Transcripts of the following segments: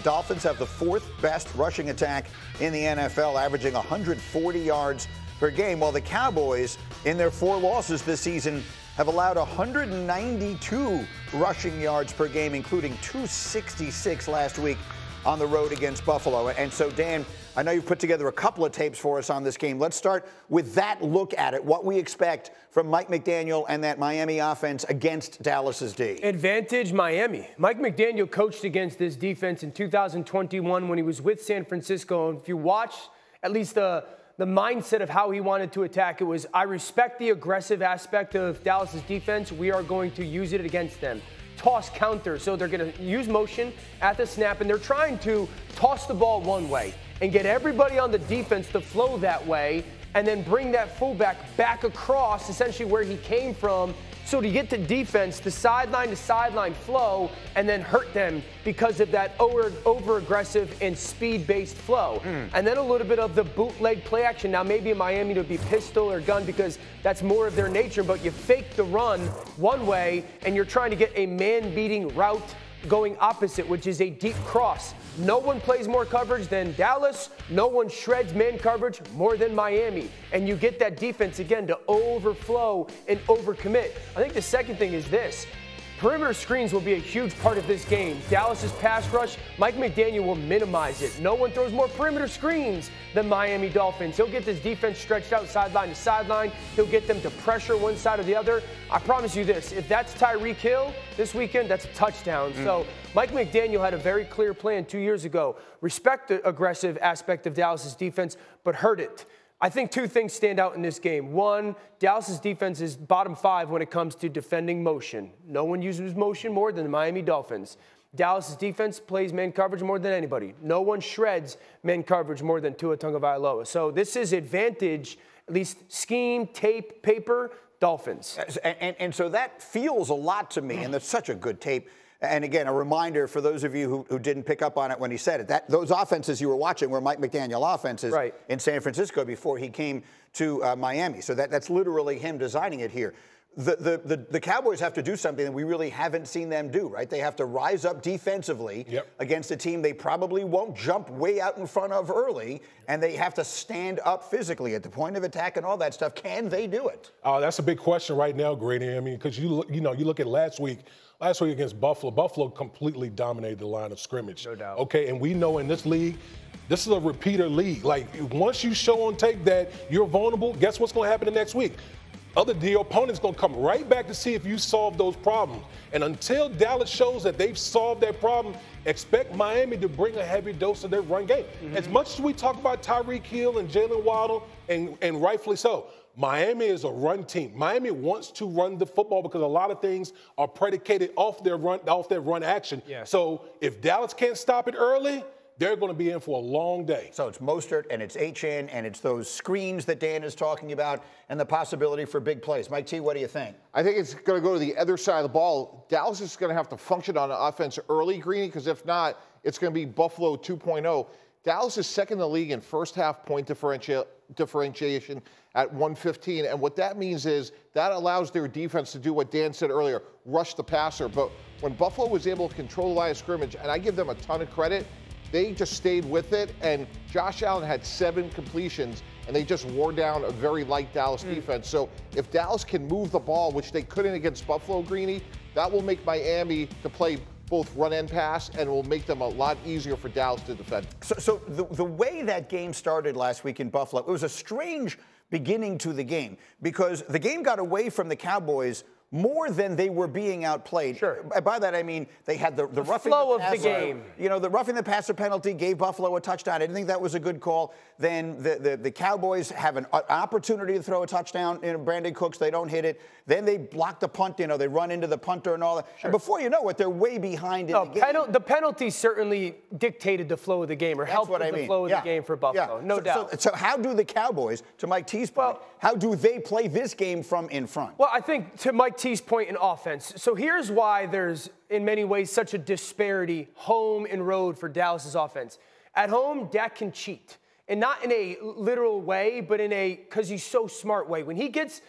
Dolphins have the 4th best rushing attack in the NFL, averaging 140 yards per game, while the Cowboys, in their 4 losses this season, have allowed 192 rushing yards per game, including 266 last week on the road against Buffalo. And so, Dan, I know you've put together a couple of tapes for us on this game. Let's start with that look at it, what we expect from Mike McDaniel and that Miami offense against Dallas's D. Advantage Miami. Mike McDaniel coached against this defense in 2021 when he was with San Francisco. And if you watch at least the mindset of how he wanted to attack, it was, I respect the aggressive aspect of Dallas's defense. We are going to use it against them. Toss counter. So they're going to use motion at the snap, and they're trying to toss the ball one way and get everybody on the defense to flow that way, and then bring that fullback back across essentially where he came from. So to get to defense, the sideline to sideline flow, and then hurt them because of that over-aggressive and speed-based flow. And then a little bit of the bootleg play action. Now maybe in Miami it would be pistol or gun because that's more of their nature, but you fake the run one way and you're trying to get a man-beating route going opposite, which is a deep cross. No one plays more coverage than Dallas. No one shreds man coverage more than Miami. And you get that defense, again, to overflow and overcommit. I think the second thing is this. Perimeter screens will be a huge part of this game. Dallas's pass rush, Mike McDaniel will minimize it. No one throws more perimeter screens than Miami Dolphins. He'll get this defense stretched out sideline to sideline. He'll get them to pressure one side or the other. I promise you this, if that's Tyreek Hill this weekend, that's a touchdown. So Mike McDaniel had a very clear plan 2 years ago. Respect the aggressive aspect of Dallas's defense, but hurt it. I think 2 things stand out in this game. One, Dallas's defense is bottom 5 when it comes to defending motion. No one uses motion more than the Miami Dolphins. Dallas's defense plays man coverage more than anybody. No one shreds man coverage more than Tua Tagovailoa. So this is advantage, at least scheme, tape, paper, Dolphins. And so that feels a lot to me, and that's such a good tape. And again, a reminder for those of you who didn't pick up on it when he said it, that those offenses you were watching were Mike McDaniel offenses in San Francisco before he came to Miami. So that's literally him designing it here. The Cowboys have to do something that we really haven't seen them do, right? They have to rise up defensively against a team they probably won't jump way out in front of early, and they have to stand up physically at the point of attack and all that stuff. Can they do it? That's a big question right now, Grady. I mean, because you look at last week against Buffalo. Buffalo completely dominated the line of scrimmage. No doubt. Okay, and we know in this league, this is a repeater league. Like, once you show on tape that you're vulnerable, guess what's going to happen the next week? The opponent's going to come right back to see if you solve those problems. And until Dallas shows that they've solved that problem, expect Miami to bring a heavy dose of their run game. As much as we talk about Tyreek Hill and Jalen Waddle, and rightfully so, Miami is a run team. Miami wants to run the football because a lot of things are predicated off their run action. So if Dallas can't stop it early, they're going to be in for a long day. So it's Mostert and it's HN and it's those screens that Dan is talking about and the possibility for big plays. Mike T, what do you think? I think it's going to go to the other side of the ball. Dallas is going to have to function on offense early, Greeny, because if not, it's going to be Buffalo 2.0. Dallas is second in the league in first half point differentiation at 115. And what that means is that allows their defense to do what Dan said earlier, rush the passer. But when Buffalo was able to control the line of scrimmage, and I give them a ton of credit, they just stayed with it. And Josh Allen had 7 completions, and they just wore down a very light Dallas defense. So if Dallas can move the ball, which they couldn't against Buffalo, Greeny, that will make Miami to play both run and pass, and will make them a lot easier for Dallas to defend. So the way that game started last week in Buffalo, it was a strange beginning to the game because the game got away from the Cowboys more than they were being outplayed. Sure. By that, I mean they had the roughing flow the of the game. You know, the roughing the passer penalty gave Buffalo a touchdown. I didn't think that was a good call. Then the Cowboys have an opportunity to throw a touchdown. Brandon Cooks, they don't hit it. Then they block the punt. You know, they run into the punter and all that. Sure. And before you know it, they're way behind in the game. The penalty certainly dictated the flow of the game, or helped with the flow of the game for Buffalo. No doubt. So how do the Cowboys, to Mike T's point, how do they play this game from in front? Well, I think to Mike T's point in offense, so here's why there's, in many ways, such a disparity home and road for Dallas's offense. At home, Dak can cheat. And not in a literal way, but in a, because he's so smart way. When he gets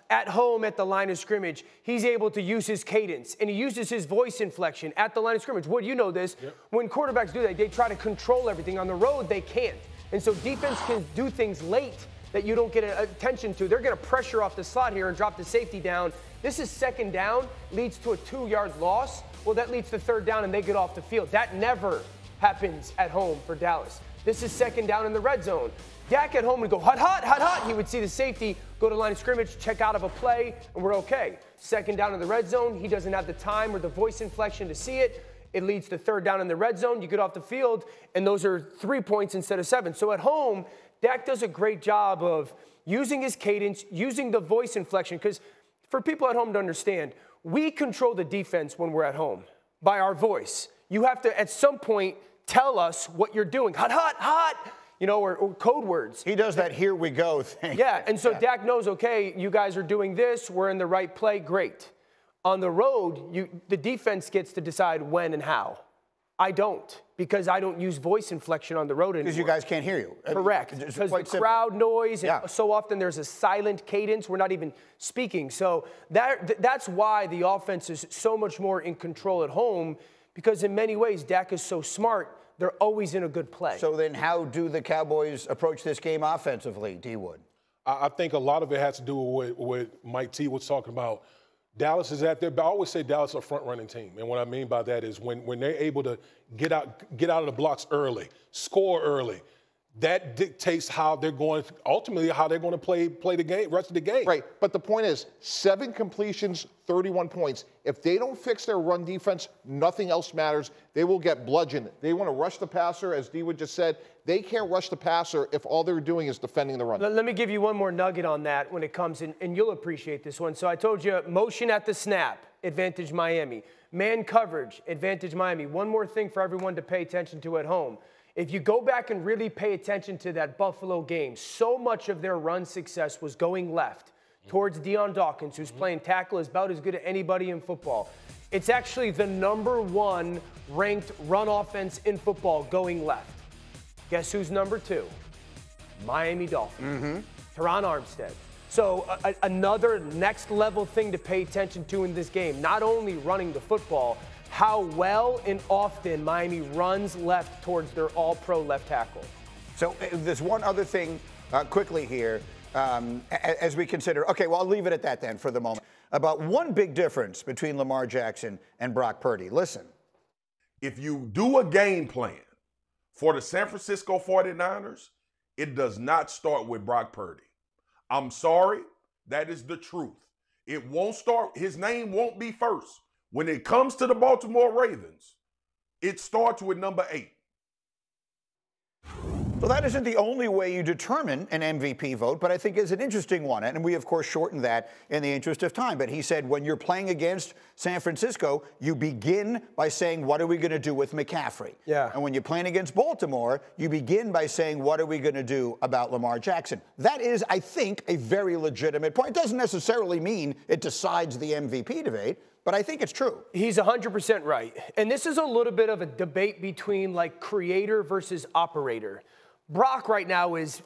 at home at the line of scrimmage, he's able to use his cadence, and he uses his voice inflection at the line of scrimmage. Wood, you know this. Yep. When quarterbacks do that, they try to control everything. On the road, they can't. And so defense can do things late that you don't get attention to. They're going to pressure off the slot here and drop the safety down. This is second down, leads to a 2-yard loss. Well, that leads to third down, and they get off the field. That never happens at home for Dallas. This is second down in the red zone. Dak at home would go hot, hot, hot, hot. He would see the safety, go to line of scrimmage, check out of a play, and we're okay. Second down in the red zone, he doesn't have the time or the voice inflection to see it. It leads to third down in the red zone. You get off the field, and those are 3 points instead of 7. So at home, Dak does a great job of using his cadence, using the voice inflection, because for people at home to understand, we control the defense when we're at home by our voice. You have to, at some point, tell us what you're doing. Hot, hot, hot, you know, or code words. He does that here we go thing. Yeah, and so Dak knows, okay, you guys are doing this. We're in the right play. Great. On the road, the defense gets to decide when and how. I don't, because I don't use voice inflection on the road anymore. Because you guys can't hear you. Correct. Because the crowd noise, and so often there's a silent cadence. We're not even speaking. So that's why the offense is so much more in control at home, because in many ways, Dak is so smart, they're always in a good play. So then how do the Cowboys approach this game offensively, D. Wood? I think a lot of it has to do with what Mike T was talking about. Dallas is at their, I always say Dallas is a front-running team. And what I mean by that is when they're able to get out of the blocks early, score early, that dictates how they're going, ultimately how they're going to play the game, rest of the game. Right, but the point is 7 completions, 31 points. If they don't fix their run defense, nothing else matters. They will get bludgeoned. They want to rush the passer, as D. Wood just said. They can't rush the passer if all they're doing is defending the run. Let me give you one more nugget on that when it comes in, and you'll appreciate this one. So I told you, motion at the snap, advantage Miami. Man coverage, advantage Miami. One more thing for everyone to pay attention to at home. If you go back and really pay attention to that Buffalo game, so much of their run success was going left towards Deion Dawkins, who's playing tackle about as good as anybody in football. It's actually the #1 ranked run offense in football going left. Guess who's #2? Miami Dolphins. Teron Armstead. So another next level thing to pay attention to in this game, not only running the football, how well and often Miami runs left towards their all-pro left tackle. So there's one other thing quickly here as we consider. Okay, well, I'll leave it at that then for the moment. About one big difference between Lamar Jackson and Brock Purdy. Listen. If you do a game plan for the San Francisco 49ers, it does not start with Brock Purdy. I'm sorry, that is the truth. It won't start, his name won't be first. When it comes to the Baltimore Ravens, it starts with number 8. Well, that isn't the only way you determine an MVP vote, but I think is an interesting one. And we, of course, shortened that in the interest of time. But he said when you're playing against San Francisco, you begin by saying, what are we going to do with McCaffrey? Yeah. And when you're playing against Baltimore, you begin by saying, what are we going to do about Lamar Jackson? That is, I think, a very legitimate point. It doesn't necessarily mean it decides the MVP debate, but I think it's true. He's 100% right. And this is a little bit of a debate between, like, creator versus operator. Brock right now is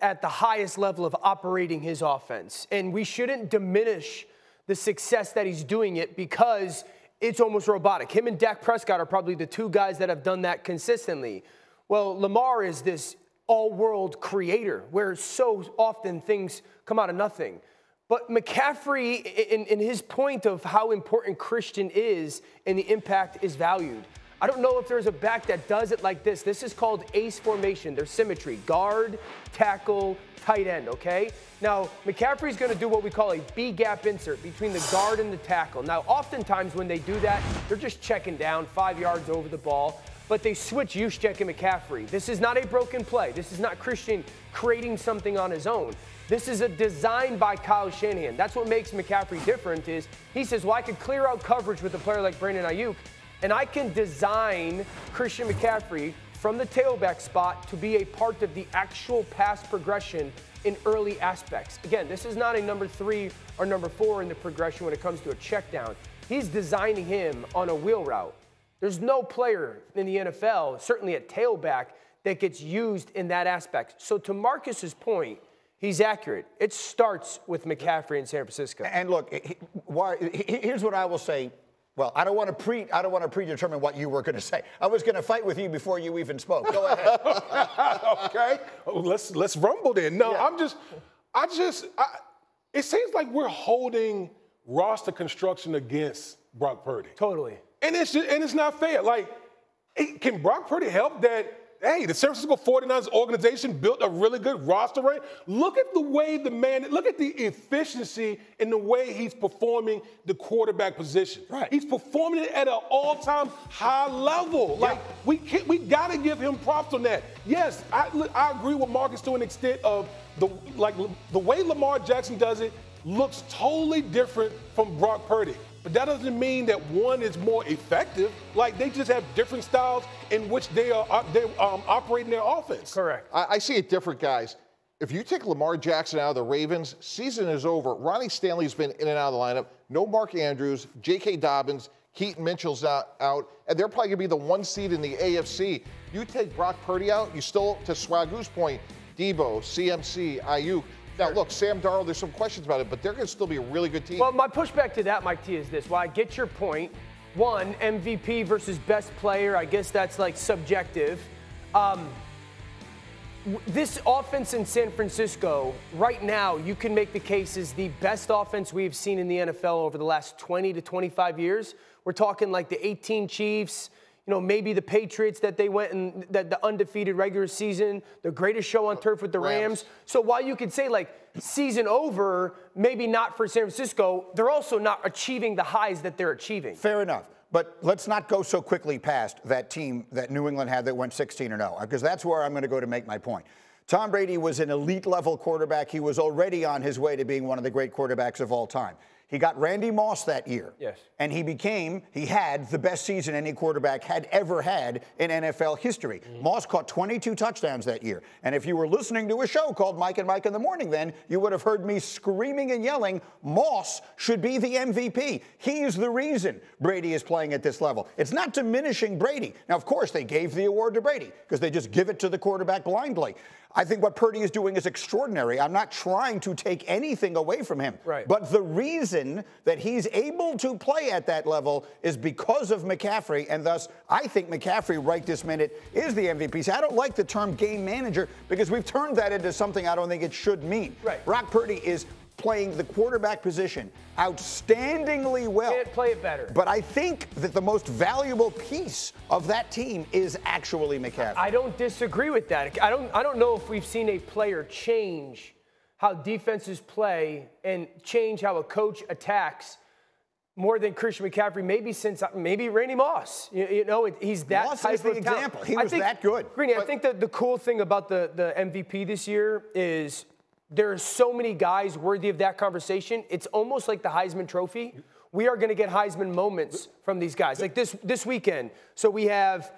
at the highest level of operating his offense. And we shouldn't diminish the success that he's doing it because it's almost robotic. Him and Dak Prescott are probably the 2 guys that have done that consistently. Well, Lamar is this all-world creator where so often things come out of nothing. But McCaffrey, in his point of how important Christian is and the impact is valued. I don't know if there's a back that does it like this. This is called ace formation. There's symmetry. Guard, tackle, tight end, okay? Now, McCaffrey's going to do what we call a B-gap insert between the guard and the tackle. Now, oftentimes when they do that, they're just checking down 5 yards over the ball, but they switch Juszczyk and McCaffrey. This is not a broken play. This is not Christian creating something on his own. This is a design by Kyle Shanahan. That's what makes McCaffrey different is he says, well, I could clear out coverage with a player like Brandon Ayuk, and I can design Christian McCaffrey from the tailback spot to be a part of the actual pass progression in early aspects. Again, this is not a number 3 or number 4 in the progression when it comes to a check down. He's designing him on a wheel route. There's no player in the NFL, certainly at tailback, that gets used in that aspect. So to Marcus's point, he's accurate. It starts with McCaffrey in San Francisco. And look, here's what I will say. Well, I don't want to predetermine what you were going to say. I was going to fight with you before you even spoke. Go ahead. Okay. Let's rumble then. No, yeah. It seems like we're holding roster construction against Brock Purdy. Totally. And it's not fair. Like, can Brock Purdy help that? Hey, the San Francisco 49ers organization built a really good roster, right? Look at the way look at the efficiency in the way he's performing the quarterback position. Right. He's performing it at an all-time high level. Like, we got to give him props on that. Yes, I agree with Marcus to an extent of the way Lamar Jackson does it looks totally different from Brock Purdy. But that doesn't mean that one is more effective. Like, they just have different styles in which they're operating their offense. Correct. I see it different, guys. If you take Lamar Jackson out of the Ravens, season is over. Ronnie Stanley's been in and out of the lineup. No Mark Andrews, J.K. Dobbins, Keaton Mitchell's out, and they're probably going to be the 1 seed in the AFC. You take Brock Purdy out, you still, to Swagu's point, Debo, CMC, Ayuk. Now, look, Sam Darnold, there's some questions about it, but they're going to still be a really good team. Well, my pushback to that, Mike T, is this. While I get your point, one, MVP versus best player, I guess that's like subjective. This offense in San Francisco, right now, you can make the case is the best offense we've seen in the NFL over the last 20 to 25 years. We're talking like the 18 Chiefs, maybe the Patriots that they went and the undefeated regular season, the greatest show on turf with the Rams. So while you could say like season over, maybe not for San Francisco, they're also not achieving the highs that they're achieving. Fair enough. But let's not go so quickly past that team that New England had that went 16-0, because that's where I'm going to go to make my point. Tom Brady was an elite-level quarterback. He was already on his way to being one of the great quarterbacks of all time. He got Randy Moss that year. Yes. And he had the best season any quarterback had ever had in NFL history. Moss caught 22 touchdowns that year. And if you were listening to a show called Mike and Mike in the Morning then, you would have heard me screaming and yelling, Moss should be the MVP. He's the reason Brady is playing at this level. It's not diminishing Brady. Now, of course, they gave the award to Brady because they just give it to the quarterback blindly. I think what Purdy is doing is extraordinary. I'm not trying to take anything away from him. Right. But the reason that he's able to play at that level is because of McCaffrey, and thus I think McCaffrey right this minute is the MVP. See, I don't like the term game manager because we've turned that into something I don't think it should mean. Right. Brock Purdy is playing the quarterback position outstandingly well. Can't play it better. But I think that the most valuable piece of that team is actually McCaffrey. I don't disagree with that. I don't know if we've seen a player change how defenses play and change how a coach attacks more than Christian McCaffrey, maybe since Randy Moss. He's that Moss type is the of example. talent. He was that good. Greeny, I think that the cool thing about the MVP this year is there are so many guys worthy of that conversation. It's almost like the Heisman Trophy. We are going to get Heisman moments from these guys. Like this weekend. So we have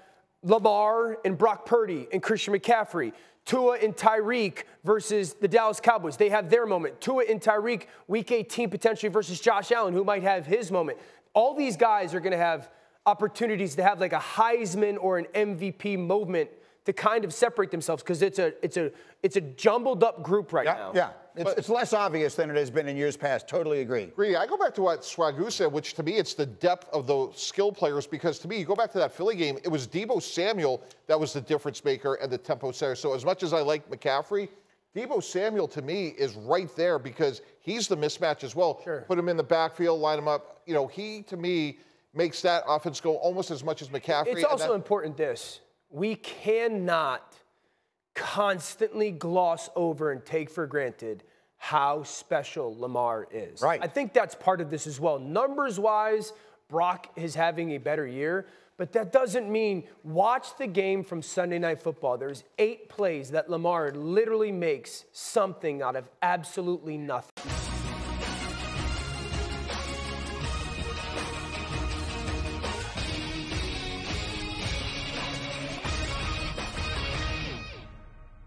Lamar and Brock Purdy and Christian McCaffrey. Tua and Tyreek versus the Dallas Cowboys. They have their moment. Tua and Tyreek, Week 18 potentially versus Josh Allen, who might have his moment. All these guys are going to have opportunities to have like a Heisman or an MVP moment to kind of separate themselves because it's a jumbled up group right now. Yeah, it's less obvious than it has been in years past. Totally agree. I go back to what Swagu said, which to me it's the depth of the skill players, because to me, you go back to that Philly game, it was Debo Samuel that was the difference maker and the tempo setter. So as much as I like McCaffrey, Debo Samuel to me is right there because he's the mismatch as well. Sure. Put him in the backfield, line him up. He to me makes that offense go almost as much as McCaffrey. It's also important we cannot constantly gloss over and take for granted how special Lamar is. Right. I think that's part of this as well. Numbers-wise, Brock is having a better year, but that doesn't mean watch the game from Sunday Night Football. There's 8 plays that Lamar literally makes something out of absolutely nothing.